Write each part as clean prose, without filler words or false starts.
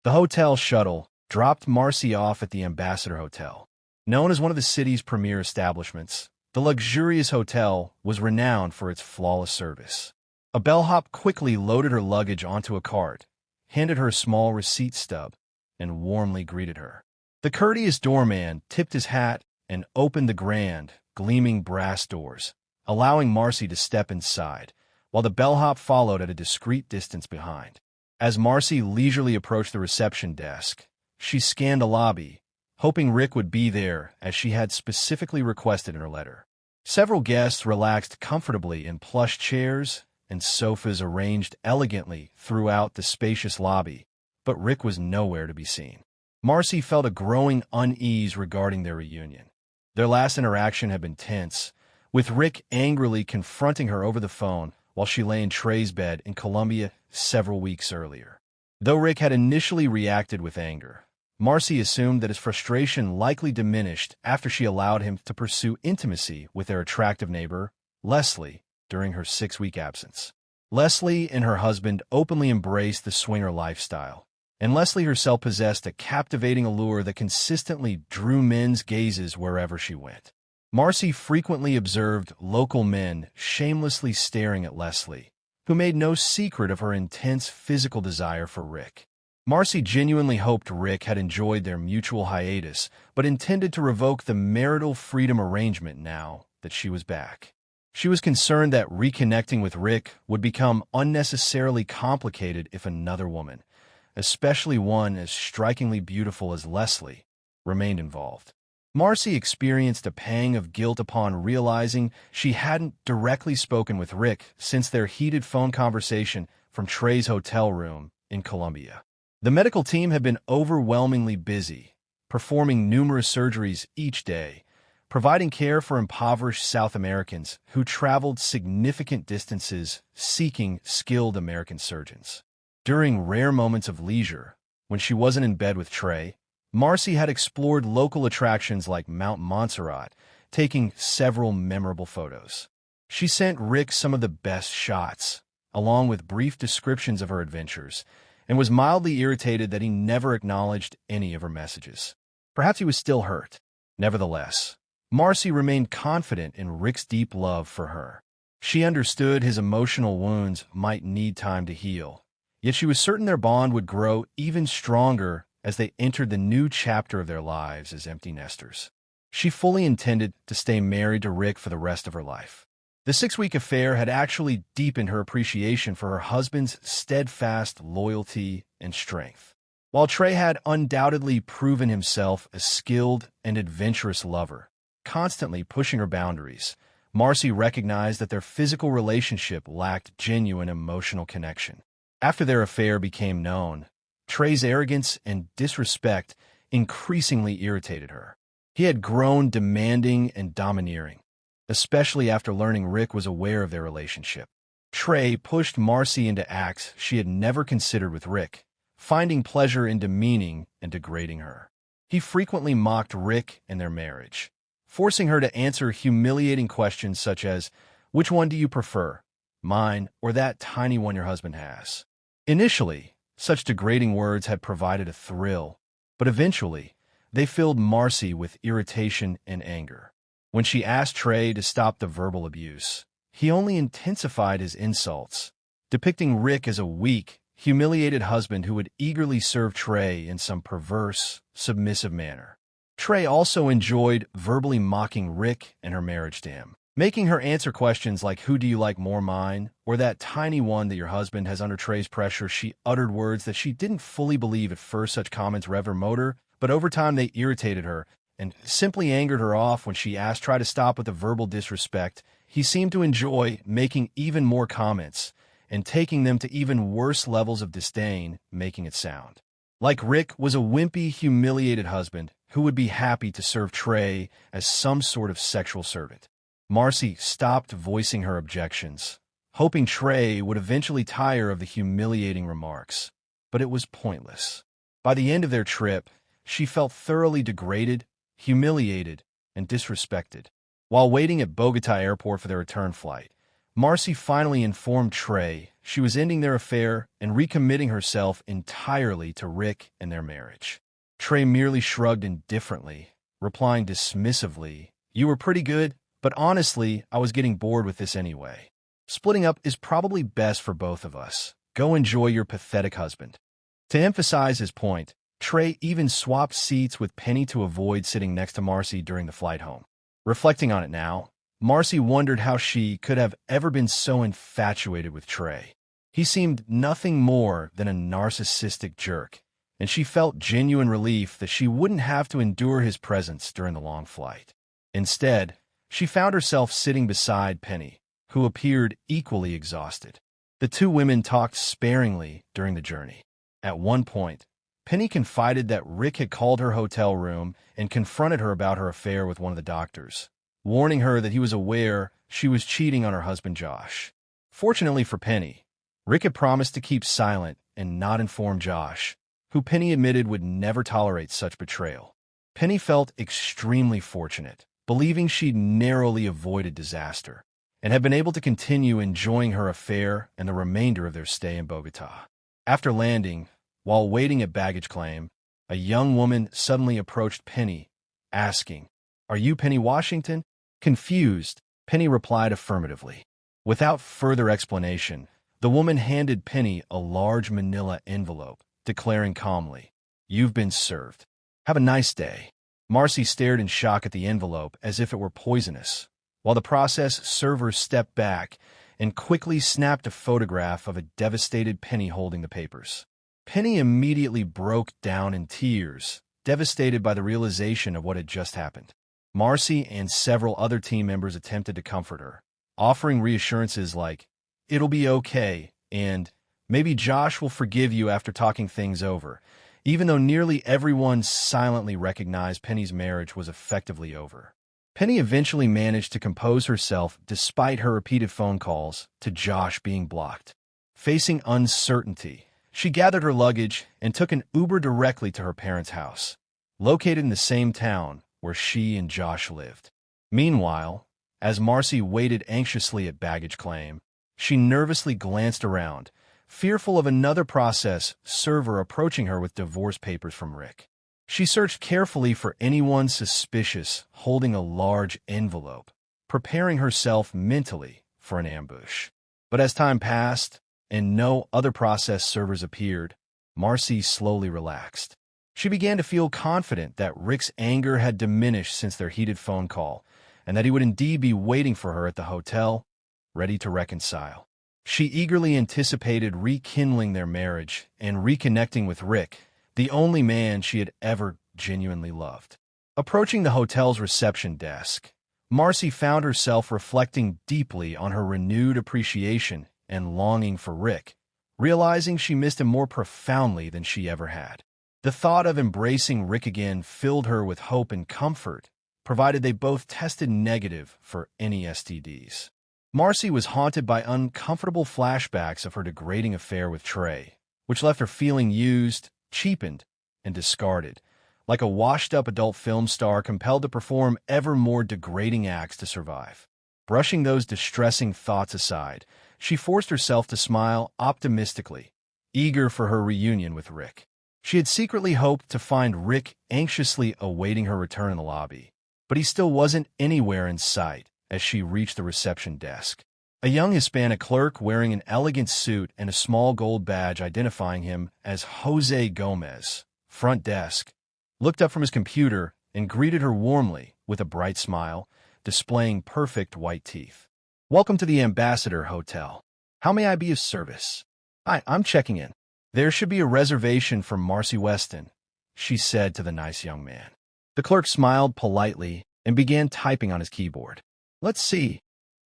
The hotel shuttle dropped Marcy off at the Ambassador Hotel. Known as one of the city's premier establishments, the luxurious hotel was renowned for its flawless service. A bellhop quickly loaded her luggage onto a cart, handed her a small receipt stub, and warmly greeted her. The courteous doorman tipped his hat and opened the grand, gleaming brass doors, allowing Marcy to step inside, while the bellhop followed at a discreet distance behind. As Marcy leisurely approached the reception desk, she scanned the lobby, hoping Rick would be there as she had specifically requested in her letter. Several guests relaxed comfortably in plush chairs and sofas arranged elegantly throughout the spacious lobby, but Rick was nowhere to be seen. Marcy felt a growing unease regarding their reunion. Their last interaction had been tense, with Rick angrily confronting her over the phone while she lay in Trey's bed in Colombia several weeks earlier. Though Rick had initially reacted with anger, Marcy assumed that his frustration likely diminished after she allowed him to pursue intimacy with their attractive neighbor, Leslie, during her 6-week absence. Leslie and her husband openly embraced the swinger lifestyle, and Leslie herself possessed a captivating allure that consistently drew men's gazes wherever she went. Marcy frequently observed local men shamelessly staring at Leslie, who made no secret of her intense physical desire for Rick. Marcy genuinely hoped Rick had enjoyed their mutual hiatus, but intended to revoke the marital freedom arrangement now that she was back. She was concerned that reconnecting with Rick would become unnecessarily complicated if another woman, especially one as strikingly beautiful as Leslie, remained involved. Marcy experienced a pang of guilt upon realizing she hadn't directly spoken with Rick since their heated phone conversation from Trey's hotel room in Colombia. The medical team had been overwhelmingly busy, performing numerous surgeries each day, providing care for impoverished South Americans who traveled significant distances seeking skilled American surgeons. During rare moments of leisure, when she wasn't in bed with Trey, Marcy had explored local attractions like Mount Montserrat, taking several memorable photos. She sent Rick some of the best shots, along with brief descriptions of her adventures, and was mildly irritated that he never acknowledged any of her messages. Perhaps he was still hurt. Nevertheless, Marcy remained confident in Rick's deep love for her. She understood his emotional wounds might need time to heal, yet she was certain their bond would grow even stronger as they entered the new chapter of their lives as empty nesters. She fully intended to stay married to Rick for the rest of her life. The 6-week affair had actually deepened her appreciation for her husband's steadfast loyalty and strength. While Trey had undoubtedly proven himself a skilled and adventurous lover, constantly pushing her boundaries, Marcy recognized that their physical relationship lacked genuine emotional connection. After their affair became known, Trey's arrogance and disrespect increasingly irritated her. He had grown demanding and domineering, especially after learning Rick was aware of their relationship. Trey pushed Marcy into acts she had never considered with Rick, finding pleasure in demeaning and degrading her. He frequently mocked Rick and their marriage, forcing her to answer humiliating questions such as, "Which one do you prefer, mine or that tiny one your husband has?" Initially, such degrading words had provided a thrill, but eventually, they filled Marcy with irritation and anger. When she asked Trey to stop the verbal abuse, he only intensified his insults, depicting Rick as a weak, humiliated husband who would eagerly serve Trey in some perverse, submissive manner. Trey also enjoyed verbally mocking Rick and her marriage to him, making her answer questions like, "Who do you like more, mine or that tiny one that your husband has?" Under Trey's pressure, she uttered words that she didn't fully believe at first. Such comments revved her motor, but over time they irritated her and simply angered her off. When she asked Trey to stop with the verbal disrespect, he seemed to enjoy making even more comments and taking them to even worse levels of disdain, making it sound like Rick was a wimpy, humiliated husband who would be happy to serve Trey as some sort of sexual servant. Marcy stopped voicing her objections, hoping Trey would eventually tire of the humiliating remarks, but it was pointless. By the end of their trip, she felt thoroughly degraded, humiliated, and disrespected. While waiting at Bogota Airport for their return flight, Marcy finally informed Trey she was ending their affair and recommitting herself entirely to Rick and their marriage. Trey merely shrugged indifferently, replying dismissively, "You were pretty good, but honestly, I was getting bored with this anyway. Splitting up is probably best for both of us. Go enjoy your pathetic husband." To emphasize his point, Trey even swapped seats with Penny to avoid sitting next to Marcy during the flight home. Reflecting on it now, Marcy wondered how she could have ever been so infatuated with Trey. He seemed nothing more than a narcissistic jerk, and she felt genuine relief that she wouldn't have to endure his presence during the long flight. Instead, she found herself sitting beside Penny, who appeared equally exhausted. The two women talked sparingly during the journey. At one point, Penny confided that Rick had called her hotel room and confronted her about her affair with one of the doctors, warning her that he was aware she was cheating on her husband Josh. Fortunately for Penny, Rick had promised to keep silent and not inform Josh, who Penny admitted would never tolerate such betrayal. Penny felt extremely fortunate, believing she'd narrowly avoided disaster, and had been able to continue enjoying her affair and the remainder of their stay in Bogota. After landing, while waiting at baggage claim, a young woman suddenly approached Penny, asking, "Are you Penny Washington?" Confused, Penny replied affirmatively. Without further explanation, the woman handed Penny a large manila envelope, declaring calmly, "You've been served. Have a nice day." Marcy stared in shock at the envelope as if it were poisonous, while the process server stepped back and quickly snapped a photograph of a devastated Penny holding the papers. Penny immediately broke down in tears, devastated by the realization of what had just happened. Marcy and several other team members attempted to comfort her, offering reassurances like, "It'll be okay," and "Maybe Josh will forgive you after talking things over," even though nearly everyone silently recognized Penny's marriage was effectively over. Penny eventually managed to compose herself despite her repeated phone calls to Josh being blocked. Facing uncertainty, she gathered her luggage and took an Uber directly to her parents' house, located in the same town where she and Josh lived. Meanwhile, as Marcy waited anxiously at baggage claim, she nervously glanced around, fearful of another process server approaching her with divorce papers from Rick. She searched carefully for anyone suspicious holding a large envelope, preparing herself mentally for an ambush. But as time passed and no other process servers appeared, Marcy slowly relaxed. She began to feel confident that Rick's anger had diminished since their heated phone call, and that he would indeed be waiting for her at the hotel, ready to reconcile. She eagerly anticipated rekindling their marriage and reconnecting with Rick, the only man she had ever genuinely loved. Approaching the hotel's reception desk, Marcy found herself reflecting deeply on her renewed appreciation and longing for Rick, realizing she missed him more profoundly than she ever had. The thought of embracing Rick again filled her with hope and comfort, provided they both tested negative for any STDs. Marcy was haunted by uncomfortable flashbacks of her degrading affair with Trey, which left her feeling used, cheapened, and discarded, like a washed-up adult film star compelled to perform ever more degrading acts to survive. Brushing those distressing thoughts aside, she forced herself to smile optimistically, eager for her reunion with Rick. She had secretly hoped to find Rick anxiously awaiting her return in the lobby, but he still wasn't anywhere in sight as she reached the reception desk. A young Hispanic clerk wearing an elegant suit and a small gold badge identifying him as Jose Gomez, front desk, looked up from his computer and greeted her warmly with a bright smile, displaying perfect white teeth. "Welcome to the Ambassador Hotel. How may I be of service?" "Hi, I'm checking in. There should be a reservation for Marcy Weston," she said to the nice young man. The clerk smiled politely and began typing on his keyboard. "Let's see.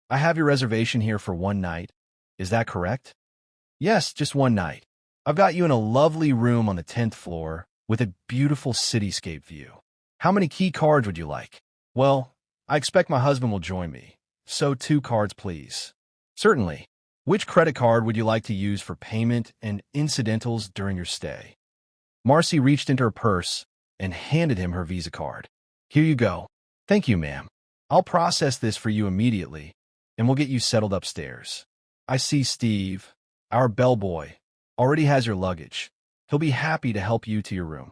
I have your reservation here for one night. Is that correct?" "Yes, just one night. I've got you in a lovely room on the 10th floor with a beautiful cityscape view. How many key cards would you like?" "Well, I expect my husband will join me, so 2 cards, please." "Certainly. Which credit card would you like to use for payment and incidentals during your stay?" Marcy reached into her purse and handed him her Visa card. "Here you go." "Thank you, ma'am. I'll process this for you immediately, and we'll get you settled upstairs." "I see, Steve. Our bellboy already has your luggage. He'll be happy to help you to your room.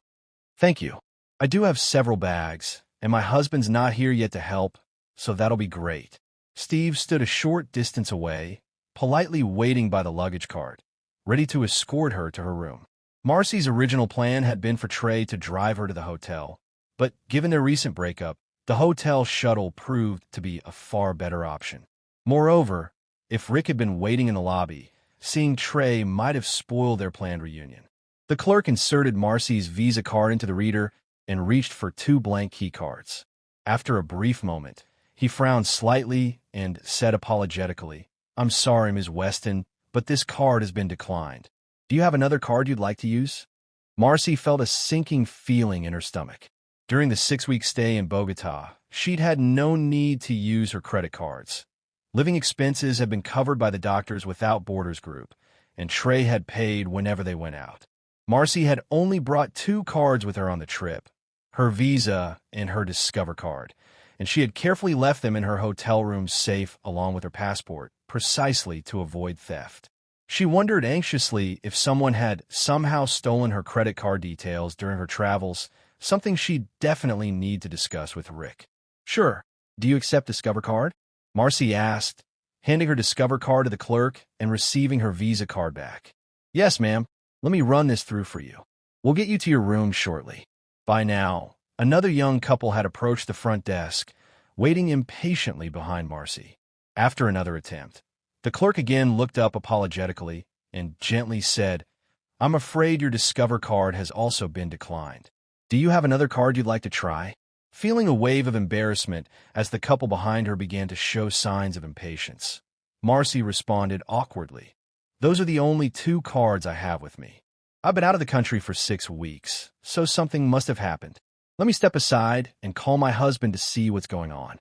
Thank you. I do have several bags, and my husband's not here yet to help, so that'll be great. Steve stood a short distance away, politely waiting by the luggage cart, ready to escort her to her room. Marcy's original plan had been for Trey to drive her to the hotel, but given their recent breakup, the hotel shuttle proved to be a far better option. Moreover, if Rick had been waiting in the lobby, seeing Trey might have spoiled their planned reunion. The clerk inserted Marcy's Visa card into the reader and reached for 2 blank key cards. After a brief moment, he frowned slightly and said apologetically, "I'm sorry, Ms. Weston, but this card has been declined. Do you have another card you'd like to use?" Marcy felt a sinking feeling in her stomach. During the 6-week stay in Bogota, she'd had no need to use her credit cards. Living expenses had been covered by the Doctors Without Borders group, and Trey had paid whenever they went out. Marcy had only brought 2 cards with her on the trip, her Visa and her Discover card, and she had carefully left them in her hotel room safe along with her passport, precisely to avoid theft. She wondered anxiously if someone had somehow stolen her credit card details during her travels, something she'd definitely need to discuss with Rick. "Sure. Do you accept Discover card?" Marcy asked, handing her Discover card to the clerk and receiving her Visa card back. "Yes, ma'am. Let me run this through for you. We'll get you to your room shortly." By now, another young couple had approached the front desk, waiting impatiently behind Marcy. After another attempt, the clerk again looked up apologetically and gently said, "I'm afraid your Discover card has also been declined. Do you have another card you'd like to try?" Feeling a wave of embarrassment as the couple behind her began to show signs of impatience, Marcy responded awkwardly, "Those are the only 2 cards I have with me. I've been out of the country for 6 weeks, so something must have happened. Let me step aside and call my husband to see what's going on."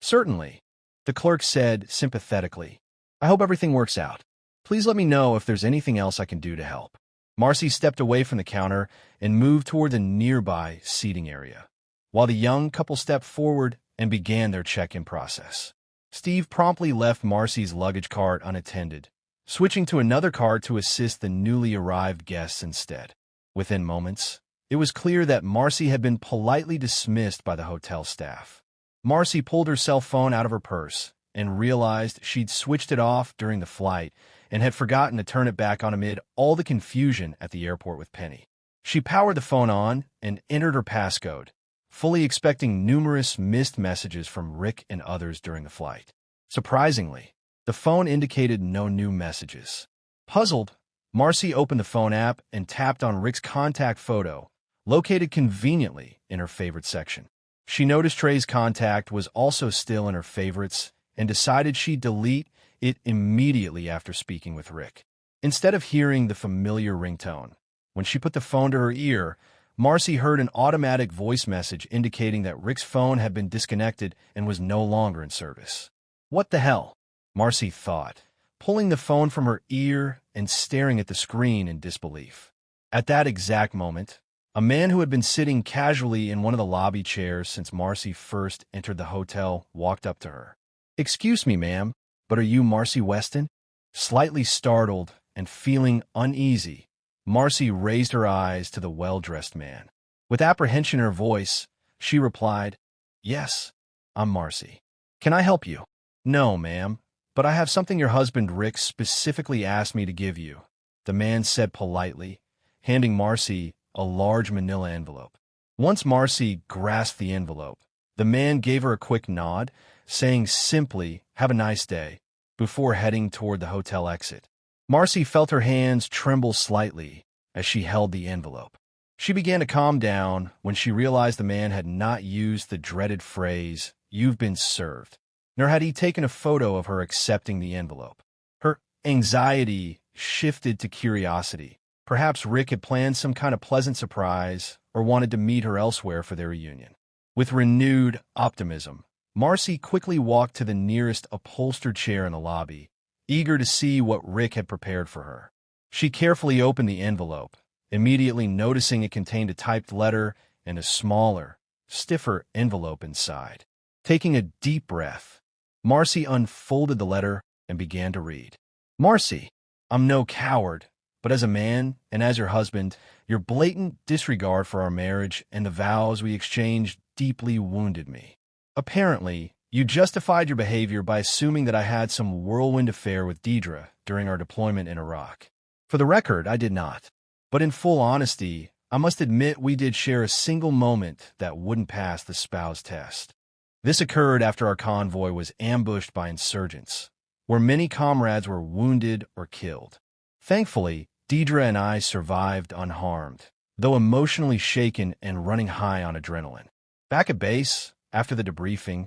"Certainly," the clerk said sympathetically. "I hope everything works out. Please let me know if there's anything else I can do to help." Marcy stepped away from the counter and moved toward the nearby seating area, while the young couple stepped forward and began their check-in process. Steve promptly left Marcy's luggage cart unattended, switching to another cart to assist the newly arrived guests instead. Within moments, it was clear that Marcy had been politely dismissed by the hotel staff. Marcy pulled her cell phone out of her purse and realized she'd switched it off during the flight and had forgotten to turn it back on amid all the confusion at the airport with Penny. She powered the phone on and entered her passcode, fully expecting numerous missed messages from Rick and others during the flight. Surprisingly, the phone indicated no new messages. Puzzled, Marcy opened the phone app and tapped on Rick's contact photo, located conveniently in her favorite section. She noticed Trey's contact was also still in her favorites and decided she'd delete it immediately after speaking with Rick. Instead of hearing the familiar ringtone, when she put the phone to her ear, Marcy heard an automatic voice message indicating that Rick's phone had been disconnected and was no longer in service. "What the hell?" Marcy thought, pulling the phone from her ear and staring at the screen in disbelief. At that exact moment, a man who had been sitting casually in one of the lobby chairs since Marcy first entered the hotel walked up to her. "Excuse me, ma'am, but are you Marcy Weston?" Slightly startled and feeling uneasy, Marcy raised her eyes to the well-dressed man. With apprehension in her voice, she replied, "Yes, I'm Marcy. Can I help you?" "No, ma'am, but I have something your husband Rick specifically asked me to give you," the man said politely, handing Marcy a large manila envelope. Once Marcy grasped the envelope, the man gave her a quick nod, saying simply, "Have a nice day," before heading toward the hotel exit. Marcy felt her hands tremble slightly as she held the envelope. She began to calm down when she realized the man had not used the dreaded phrase, "You've been served," nor had he taken a photo of her accepting the envelope. Her anxiety shifted to curiosity. Perhaps Rick had planned some kind of pleasant surprise or wanted to meet her elsewhere for their reunion. With renewed optimism, Marcy quickly walked to the nearest upholstered chair in the lobby, eager to see what Rick had prepared for her. She carefully opened the envelope, immediately noticing it contained a typed letter and a smaller, stiffer envelope inside. Taking a deep breath, Marcy unfolded the letter and began to read. "Marcy, I'm no coward, but as a man and as your husband, your blatant disregard for our marriage and the vows we exchanged deeply wounded me. Apparently, you justified your behavior by assuming that I had some whirlwind affair with Deidre during our deployment in Iraq. For the record, I did not. But in full honesty, I must admit we did share a single moment that wouldn't pass the spouse test. This occurred after our convoy was ambushed by insurgents, where many comrades were wounded or killed. Thankfully, Deidre and I survived unharmed, though emotionally shaken and running high on adrenaline. Back at base, after the debriefing,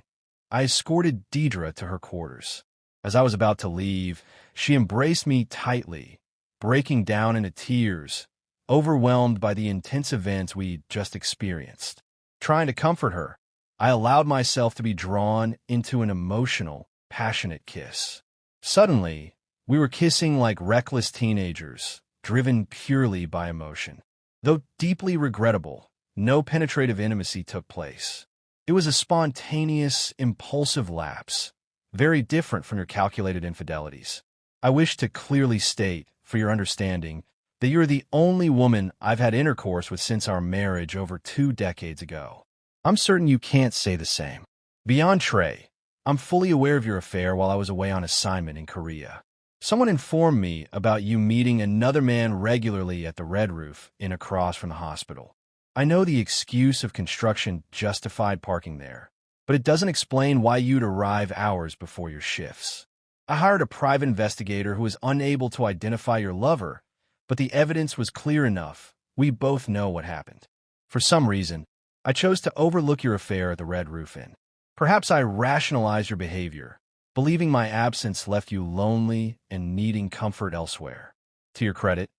I escorted Deidre to her quarters. As I was about to leave, she embraced me tightly, breaking down into tears, overwhelmed by the intense events we'd just experienced. Trying to comfort her, I allowed myself to be drawn into an emotional, passionate kiss. Suddenly, we were kissing like reckless teenagers, driven purely by emotion. Though deeply regrettable, no penetrative intimacy took place. It was a spontaneous, impulsive lapse, very different from your calculated infidelities. I wish to clearly state, for your understanding, that you're the only woman I've had intercourse with since our marriage over 2 decades ago. I'm certain you can't say the same. Beyond Trey, I'm fully aware of your affair while I was away on assignment in Korea. Someone informed me about you meeting another man regularly at the Red Roof Inn across from the hospital. I know the excuse of construction justified parking there, but it doesn't explain why you'd arrive hours before your shifts. I hired a private investigator who was unable to identify your lover, but the evidence was clear enough. We both know what happened. For some reason, I chose to overlook your affair at the Red Roof Inn. Perhaps I rationalized your behavior, believing my absence left you lonely and needing comfort elsewhere. To your credit,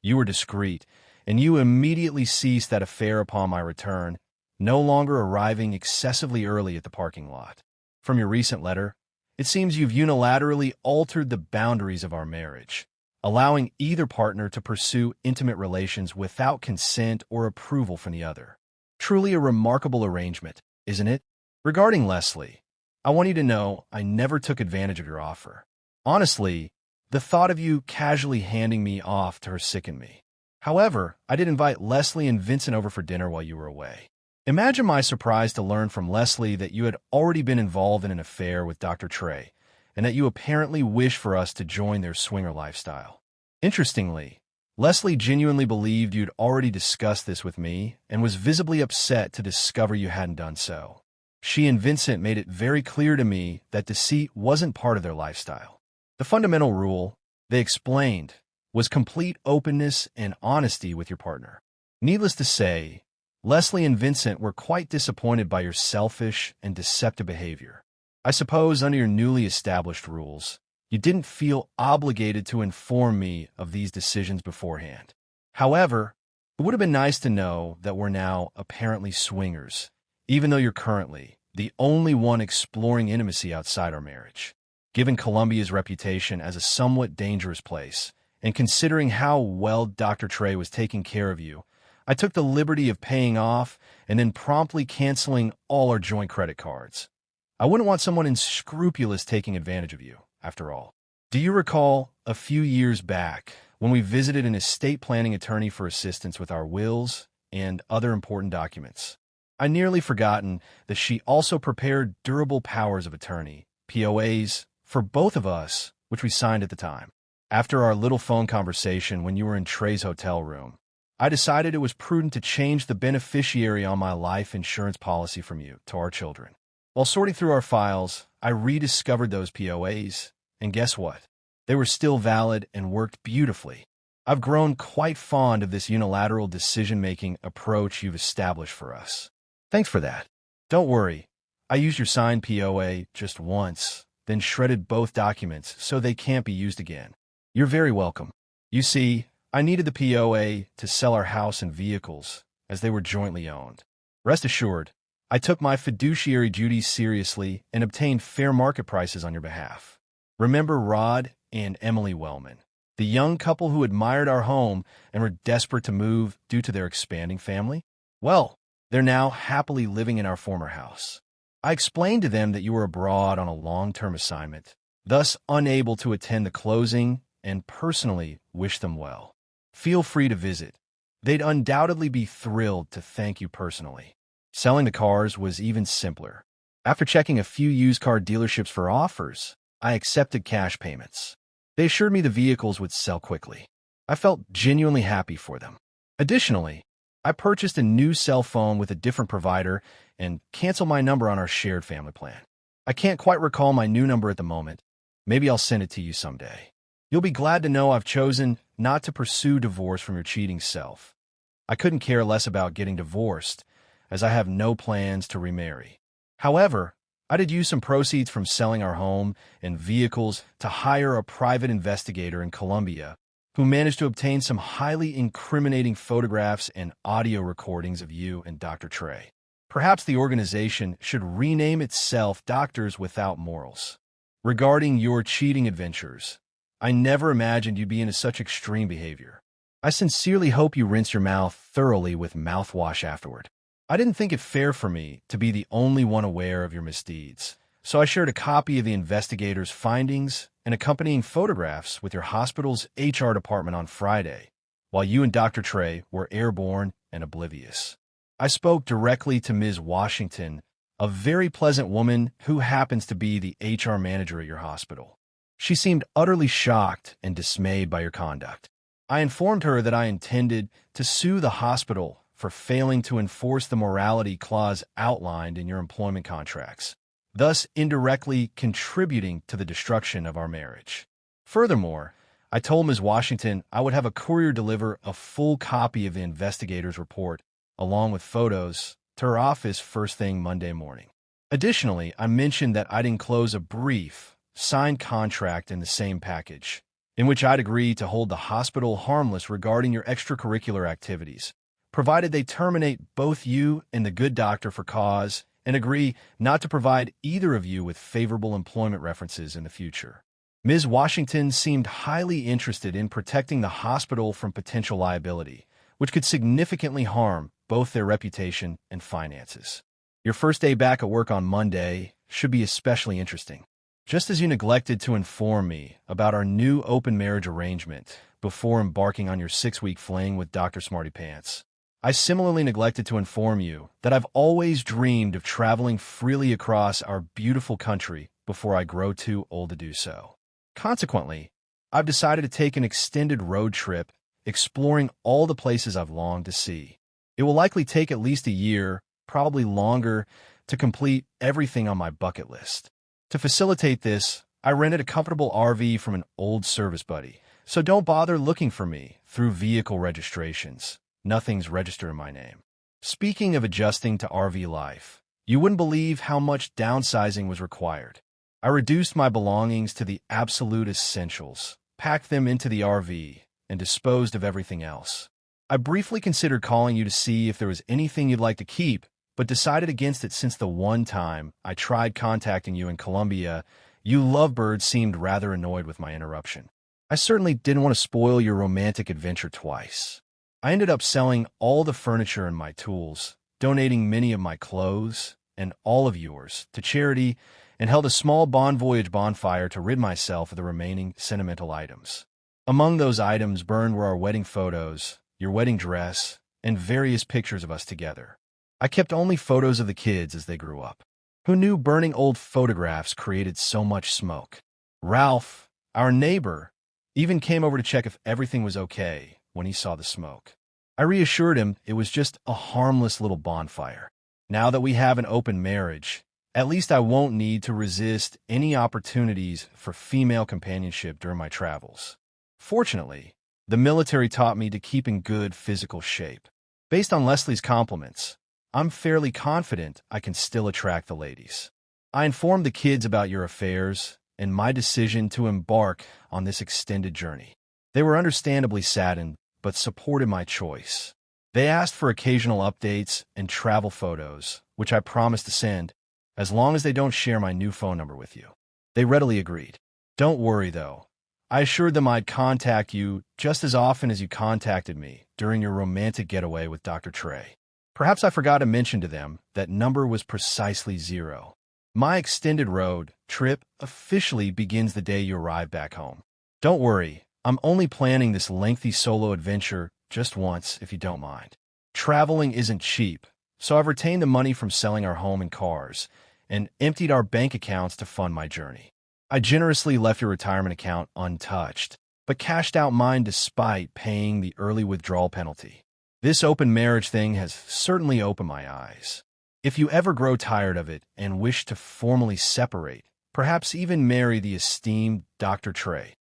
you were discreet, and you immediately ceased that affair upon my return, no longer arriving excessively early at the parking lot. From your recent letter, it seems you've unilaterally altered the boundaries of our marriage, allowing either partner to pursue intimate relations without consent or approval from the other. Truly a remarkable arrangement, isn't it? Regarding Leslie, I want you to know I never took advantage of your offer. Honestly, the thought of you casually handing me off to her sickened me. However, I did invite Leslie and Vincent over for dinner while you were away. Imagine my surprise to learn from Leslie that you had already been involved in an affair with Dr. Trey, and that you apparently wish for us to join their swinger lifestyle. Interestingly, Leslie genuinely believed you'd already discussed this with me and was visibly upset to discover you hadn't done so. She and Vincent made it very clear to me that deceit wasn't part of their lifestyle. The fundamental rule, they explained, was complete openness and honesty with your partner. Needless to say, Leslie and Vincent were quite disappointed by your selfish and deceptive behavior. I suppose under your newly established rules, you didn't feel obligated to inform me of these decisions beforehand. However, it would have been nice to know that we're now apparently swingers, even though you're currently the only one exploring intimacy outside our marriage. Given Columbia's reputation as a somewhat dangerous place, and considering how well Dr. Trey was taking care of you, I took the liberty of paying off and then promptly canceling all our joint credit cards. I wouldn't want someone unscrupulous taking advantage of you, after all. Do you recall a few years back when we visited an estate planning attorney for assistance with our wills and other important documents? I nearly forgotten that she also prepared durable powers of attorney, POAs, for both of us, which we signed at the time. After our little phone conversation when you were in Trey's hotel room, I decided it was prudent to change the beneficiary on my life insurance policy from you to our children. While sorting through our files, I rediscovered those POAs, and guess what? They were still valid and worked beautifully. I've grown quite fond of this unilateral decision-making approach you've established for us. Thanks for that. Don't worry, I used your signed POA just once, then shredded both documents so they can't be used again. You're very welcome. You see, I needed the POA to sell our house and vehicles, as they were jointly owned. Rest assured, I took my fiduciary duties seriously and obtained fair market prices on your behalf. Remember Rod and Emily Wellman, the young couple who admired our home and were desperate to move due to their expanding family? Well, they're now happily living in our former house. I explained to them that you were abroad on a long-term assignment, thus unable to attend the closing and personally wish them well. Feel free to visit. They'd undoubtedly be thrilled to thank you personally. Selling the cars was even simpler. After checking a few used car dealerships for offers, I accepted cash payments. They assured me the vehicles would sell quickly. I felt genuinely happy for them. Additionally, I purchased a new cell phone with a different provider and canceled my number on our shared family plan. I can't quite recall my new number at the moment. Maybe I'll send it to you someday. You'll be glad to know I've chosen not to pursue divorce from your cheating self. I couldn't care less about getting divorced, as I have no plans to remarry. However, I did use some proceeds from selling our home and vehicles to hire a private investigator in Colombia who managed to obtain some highly incriminating photographs and audio recordings of you and Dr. Trey. Perhaps the organization should rename itself Doctors Without Morals. Regarding your cheating adventures, I never imagined you'd be into such extreme behavior. I sincerely hope you rinse your mouth thoroughly with mouthwash afterward. I didn't think it fair for me to be the only one aware of your misdeeds, so I shared a copy of the investigator's findings and accompanying photographs with your hospital's HR department on Friday, while you and Dr. Trey were airborne and oblivious. I spoke directly to Ms. Washington, a very pleasant woman who happens to be the HR manager at your hospital. She seemed utterly shocked and dismayed by your conduct. I informed her that I intended to sue the hospital for failing to enforce the morality clause outlined in your employment contracts, thus indirectly contributing to the destruction of our marriage. Furthermore, I told Ms. Washington I would have a courier deliver a full copy of the investigator's report, along with photos, to her office first thing Monday morning. Additionally, I mentioned that I'd enclose a brief, signed contract in the same package, in which I'd agree to hold the hospital harmless regarding your extracurricular activities, provided they terminate both you and the good doctor for cause and agree not to provide either of you with favorable employment references in the future. Ms. Washington seemed highly interested in protecting the hospital from potential liability, which could significantly harm both their reputation and finances. Your first day back at work on Monday should be especially interesting. Just as you neglected to inform me about our new open marriage arrangement before embarking on your 6-week fling with Dr. Smarty Pants, I similarly neglected to inform you that I've always dreamed of traveling freely across our beautiful country before I grow too old to do so. Consequently, I've decided to take an extended road trip exploring all the places I've longed to see. It will likely take at least a year, probably longer, to complete everything on my bucket list. To facilitate this, I rented a comfortable RV from an old service buddy, so don't bother looking for me through vehicle registrations. Nothing's registered in my name. Speaking of adjusting to RV life, you wouldn't believe how much downsizing was required. I reduced my belongings to the absolute essentials, packed them into the RV, and disposed of everything else. I briefly considered calling you to see if there was anything you'd like to keep, but decided against it since the one time I tried contacting you in Colombia, you lovebirds seemed rather annoyed with my interruption. I certainly didn't want to spoil your romantic adventure twice. I ended up selling all the furniture and my tools, donating many of my clothes, and all of yours, to charity, and held a small Bon Voyage bonfire to rid myself of the remaining sentimental items. Among those items burned were our wedding photos, your wedding dress, and various pictures of us together. I kept only photos of the kids as they grew up. Who knew burning old photographs created so much smoke? Ralph, our neighbor, even came over to check if everything was okay when he saw the smoke. I reassured him it was just a harmless little bonfire. Now that we have an open marriage, at least I won't need to resist any opportunities for female companionship during my travels. Fortunately, the military taught me to keep in good physical shape. Based on Leslie's compliments, I'm fairly confident I can still attract the ladies. I informed the kids about your affairs and my decision to embark on this extended journey. They were understandably saddened, but supported my choice. They asked for occasional updates and travel photos, which I promised to send, as long as they don't share my new phone number with you. They readily agreed. Don't worry, though. I assured them I'd contact you just as often as you contacted me during your romantic getaway with Dr. Trey. Perhaps I forgot to mention to them that number was precisely 0. My extended road trip officially begins the day you arrive back home. Don't worry, I'm only planning this lengthy solo adventure just once, if you don't mind. Traveling isn't cheap, so I've retained the money from selling our home and cars and emptied our bank accounts to fund my journey. I generously left your retirement account untouched, but cashed out mine despite paying the early withdrawal penalty. This open marriage thing has certainly opened my eyes. If you ever grow tired of it and wish to formally separate, perhaps even marry the esteemed Dr. Trey,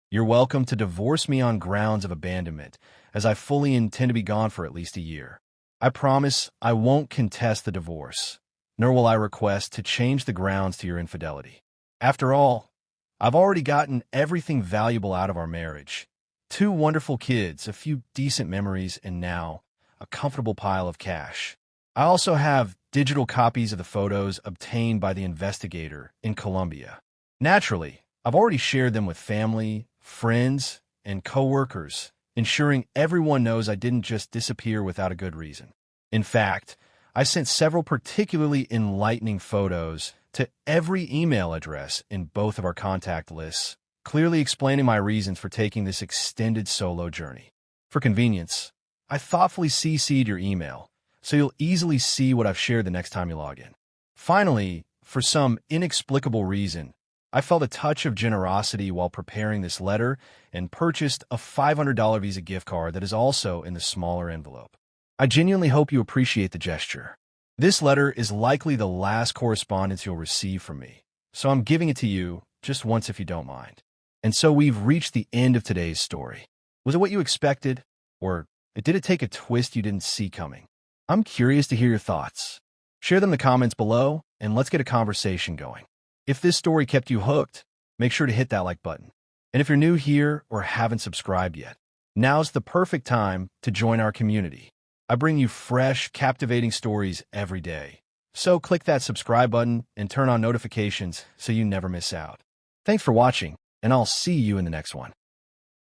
you're welcome to divorce me on grounds of abandonment, as I fully intend to be gone for at least a year. I promise I won't contest the divorce, nor will I request to change the grounds to your infidelity. After all, I've already gotten everything valuable out of our marriage. 2 wonderful kids, a few decent memories, and now a comfortable pile of cash. I also have digital copies of the photos obtained by the investigator in Colombia. Naturally, I've already shared them with family, friends, and co-workers, ensuring everyone knows I didn't just disappear without a good reason. In fact, I sent several particularly enlightening photos to every email address in both of our contact lists, clearly explaining my reasons for taking this extended solo journey. For convenience, I thoughtfully CC'd your email, so you'll easily see what I've shared the next time you log in. Finally, for some inexplicable reason, I felt a touch of generosity while preparing this letter and purchased a $500 Visa gift card that is also in the smaller envelope. I genuinely hope you appreciate the gesture. This letter is likely the last correspondence you'll receive from me, so I'm giving it to you just once if you don't mind. And so we've reached the end of today's story. Was it what you expected, or did it take a twist you didn't see coming? I'm curious to hear your thoughts. Share them in the comments below, and let's get a conversation going. If this story kept you hooked, make sure to hit that like button. And if you're new here or haven't subscribed yet, now's the perfect time to join our community. I bring you fresh, captivating stories every day. So click that subscribe button and turn on notifications so you never miss out. Thanks for watching, and I'll see you in the next one.